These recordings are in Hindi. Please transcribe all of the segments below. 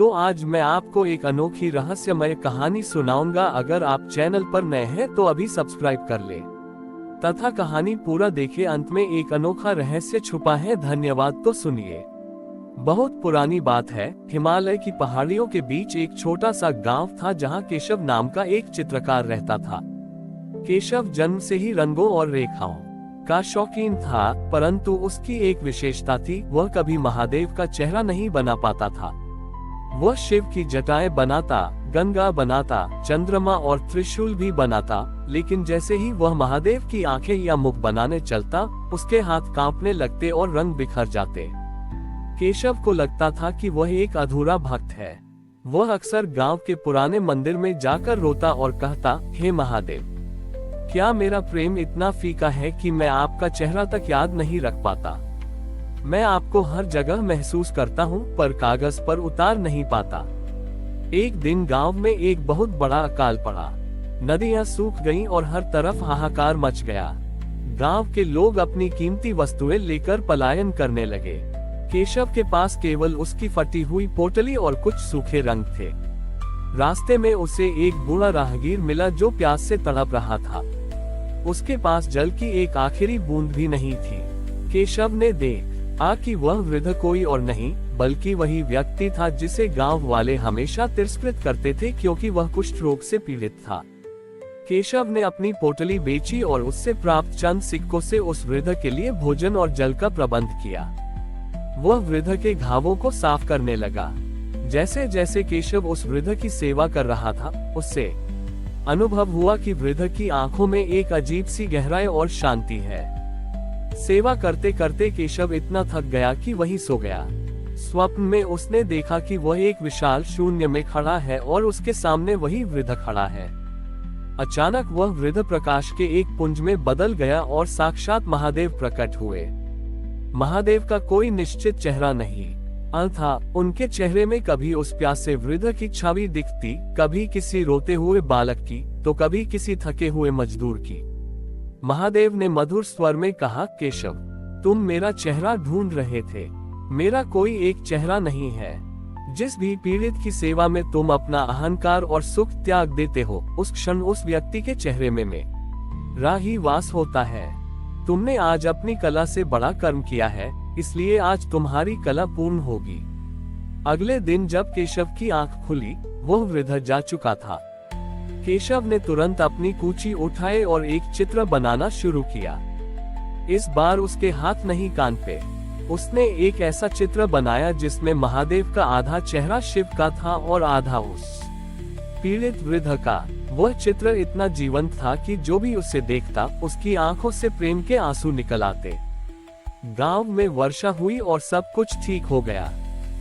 तो आज मैं आपको एक अनोखी रहस्यमय कहानी सुनाऊंगा। अगर आप चैनल पर नए हैं तो अभी सब्सक्राइब कर ले तथा कहानी पूरा देखें। अंत में एक अनोखा रहस्य छुपा है। धन्यवाद। तो सुनिए। बहुत पुरानी बात है। हिमालय की पहाड़ियों के बीच एक छोटा सा गांव था जहां केशव नाम का एक चित्रकार रहता था। केशव जन्म से ही रंगों और रेखाओं का शौकीन था, परंतु उसकी एक विशेषता थी, वह कभी महादेव का चेहरा नहीं बना पाता था। वह शिव की जटाएं बनाता, गंगा बनाता, चंद्रमा और त्रिशूल भी बनाता, लेकिन जैसे ही वह महादेव की आंखें या मुख बनाने चलता, उसके हाथ कांपने लगते और रंग बिखर जाते। केशव को लगता था कि वह एक अधूरा भक्त है। वह अक्सर गांव के पुराने मंदिर में जाकर रोता और कहता, हे महादेव, क्या मेरा प्रेम इतना फीका है कि मैं आपका चेहरा तक याद नहीं रख पाता। मैं आपको हर जगह महसूस करता हूँ, पर कागज पर उतार नहीं पाता। एक दिन गांव में एक बहुत बड़ा अकाल पड़ा। नदियां सूख गईं और हर तरफ हाहाकार मच गया। गांव के लोग अपनी कीमती वस्तुएं लेकर पलायन करने लगे। केशव के पास केवल उसकी फटी हुई पोटली और कुछ सूखे रंग थे। रास्ते में उसे एक बूढ़ा राहगीर मिला जो प्यास से तड़प रहा था। उसके पास जल की एक आखिरी बूंद भी नहीं थी। केशव ने देखा कि वह वृद्ध कोई और नहीं बल्कि वही व्यक्ति था जिसे गांव वाले हमेशा तिरस्कृत करते थे, क्योंकि वह कुष्ठ रोग से पीड़ित था। केशव ने अपनी पोटली बेची और उससे प्राप्त चंद सिक्कों से उस वृद्ध के लिए भोजन और जल का प्रबंध किया। वह वृद्ध के घावों को साफ करने लगा। जैसे जैसे केशव उस वृद्ध की सेवा कर रहा था, उससे अनुभव हुआ कि वृद्ध की आंखों में एक अजीब सी गहराई और शांति है। सेवा करते करते केशव इतना थक गया कि वही सो गया। स्वप्न में उसने देखा कि वह एक विशाल शून्य में खड़ा है और उसके सामने वही वृद्ध खड़ा है। अचानक वह वृद्ध प्रकाश के एक पुंज में बदल गया और साक्षात महादेव प्रकट हुए। महादेव का कोई निश्चित चेहरा नहीं था। उनके चेहरे में कभी उस प्यासे वृद्ध की छवि दिखती, कभी किसी रोते हुए बालक की, तो कभी किसी थके हुए मजदूर की। महादेव ने मधुर स्वर में कहा, केशव, तुम मेरा चेहरा ढूंढ रहे थे। मेरा कोई एक चेहरा नहीं है। जिस भी पीड़ित की सेवा में तुम अपना अहंकार और सुख त्याग देते हो, उस क्षण उस व्यक्ति के चेहरे में मेरा ही वास होता है। तुमने आज अपनी कला से बड़ा कर्म किया है, इसलिए आज तुम्हारी कला पूर्ण होगी। अगले दिन जब केशव की आंख खुली, वह वृद्ध जा चुका था। केशव ने तुरंत अपनी कूची उठाए और एक चित्र बनाना शुरू किया। इस बार उसके हाथ नहीं कान पे। उसने एक ऐसा चित्र बनाया जिसमें महादेव का आधा चेहरा शिव का था और आधा उस पीड़ित वृद्ध का। वह चित्र इतना जीवंत था कि जो भी उसे देखता, उसकी आंखों से प्रेम के आंसू निकल आते। गांव में वर्षा हुई और सब कुछ ठीक हो गया।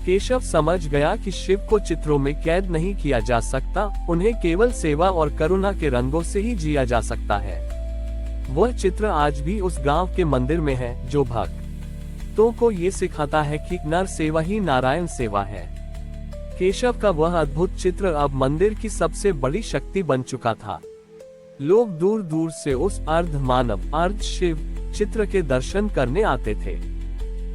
केशव समझ गया कि शिव को चित्रों में कैद नहीं किया जा सकता, उन्हें केवल सेवा और करुणा के रंगों से ही जिया जा सकता है। वह चित्र आज भी उस गांव के मंदिर में है, जो भक्तों को ये सिखाता है कि नर सेवा ही नारायण सेवा है। केशव का वह अद्भुत चित्र अब मंदिर की सबसे बड़ी शक्ति बन चुका था। लोग दूर दूर से उस अर्ध मानव अर्ध शिव चित्र के दर्शन करने आते थे।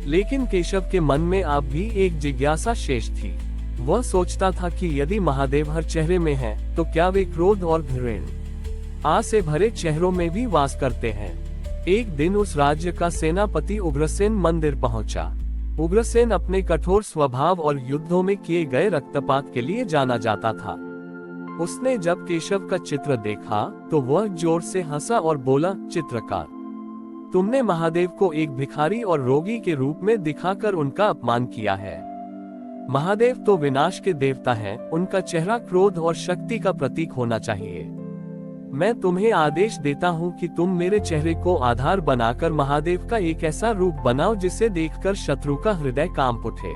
लेकिन केशव के मन में अब भी एक जिज्ञासा शेष थी। वह सोचता था कि यदि महादेव हर चेहरे में हैं, तो क्या वे क्रोध और घृणा से भरे चेहरों में भी वास करते हैं। एक दिन उस राज्य का सेनापति उग्रसेन मंदिर पहुंचा। उग्रसेन अपने कठोर स्वभाव और युद्धों में किए गए रक्तपात के लिए जाना जाता था। उसने जब केशव का चित्र देखा तो वह जोर से हंसा और बोला, चित्रकार, तुमने महादेव को एक भिखारी और रोगी के रूप में दिखाकर उनका अपमान किया है। महादेव तो विनाश के देवता हैं, उनका चेहरा क्रोध और शक्ति का प्रतीक होना चाहिए। मैं तुम्हें आदेश देता हूं कि तुम मेरे चेहरे को आधार बनाकर महादेव का एक ऐसा रूप बनाओ जिसे देखकर शत्रु का हृदय कांप उठे।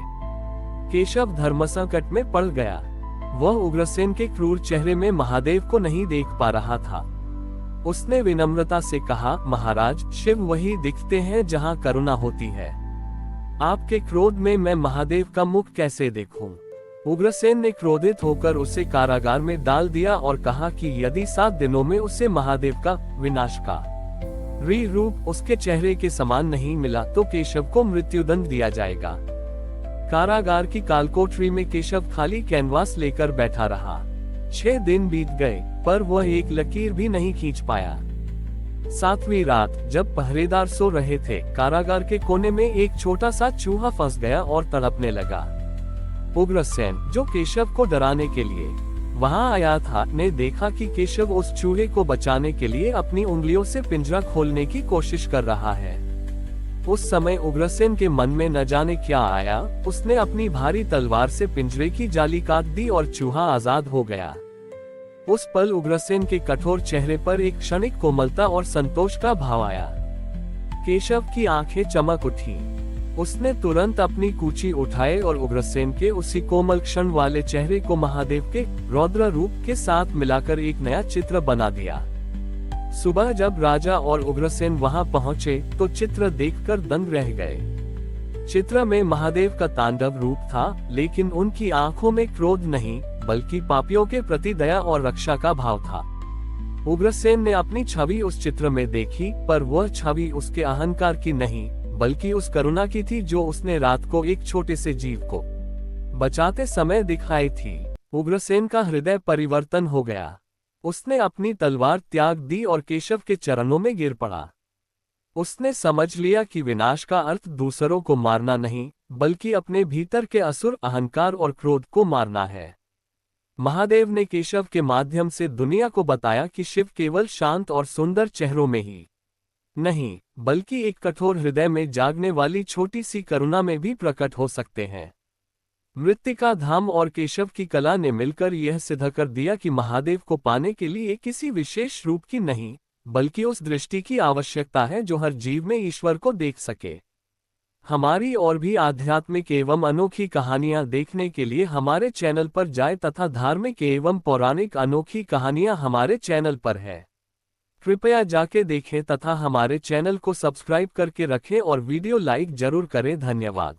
केशव धर्मसंकट में पड़ गया। वह उग्रसेन के क्रूर चेहरे में महादेव को नहीं देख पा रहा था। उसने विनम्रता से कहा, महाराज, शिव वही दिखते हैं जहां करुणा होती है। आपके क्रोध में मैं महादेव का मुख कैसे देखूं? उग्रसेन ने क्रोधित होकर उसे कारागार में डाल दिया और कहा कि यदि 7 दिनों में उसे महादेव का विनाश का रूप उसके चेहरे के समान नहीं मिला तो केशव को मृत्युदंड दिया जाएगा। कारागार की कालकोठरी में केशव खाली कैनवास लेकर बैठा रहा। 6 दिन बीत गए, पर वह एक लकीर भी नहीं खींच पाया। 7वीं रात, जब पहरेदार सो रहे थे, कारागार के कोने में एक छोटा सा चूहा फंस गया और तड़पने लगा। उग्रसेन, जो केशव को डराने के लिए वहां आया था, ने देखा कि केशव उस चूहे को बचाने के लिए अपनी उंगलियों से पिंजरा खोलने की कोशिश कर रहा है। उस समय उग्रसेन के मन में न जाने क्या आया, उसने अपनी भारी तलवार से पिंजरे की जाली काट दी और चूहा आजाद हो गया। उस पल उग्रसेन के कठोर चेहरे पर एक क्षणिक कोमलता और संतोष का भाव आया। केशव की आंखें चमक उठी। उसने तुरंत अपनी कूची उठाए और उग्रसेन के उसी कोमल क्षण वाले चेहरे को महादेव के रौद्र रूप के साथ मिलाकर एक नया चित्र बना दिया। सुबह जब राजा और उग्रसेन वहां पहुंचे तो चित्र देखकर दंग रह गए। चित्र में महादेव का तांडव रूप था, लेकिन उनकी आंखों में क्रोध नहीं, बल्कि पापियों के प्रति दया और रक्षा का भाव था। उग्रसेन ने अपनी छवि उस चित्र में देखी, पर वह छवि उसके अहंकार की नहीं, बल्कि उस करुणा की थी जो उसने रात को एक छोटे से जीव को बचाते समय दिखाई थी। उग्रसेन का हृदय परिवर्तन हो गया। उसने अपनी तलवार त्याग दी और केशव के चरणों में गिर पड़ा। उसने समझ लिया कि विनाश का अर्थ दूसरों को मारना नहीं, बल्कि अपने भीतर के असुर अहंकार और क्रोध को मारना है। महादेव ने केशव के माध्यम से दुनिया को बताया कि शिव केवल शांत और सुंदर चेहरों में ही नहीं, बल्कि एक कठोर हृदय में जागने वाली छोटी सी करुणा में भी प्रकट हो सकते हैं। मृत्तिका धाम और केशव की कला ने मिलकर यह सिद्ध कर दिया कि महादेव को पाने के लिए किसी विशेष रूप की नहीं, बल्कि उस दृष्टि की आवश्यकता है जो हर जीव में ईश्वर को देख सके। हमारी और भी आध्यात्मिक एवं अनोखी कहानियां देखने के लिए हमारे चैनल पर जाएं तथा धार्मिक एवं पौराणिक अनोखी कहानियां हमारे चैनल पर है। कृपया जाके देखें तथा हमारे चैनल को सब्सक्राइब करके रखें और वीडियो लाइक जरूर करें। धन्यवाद।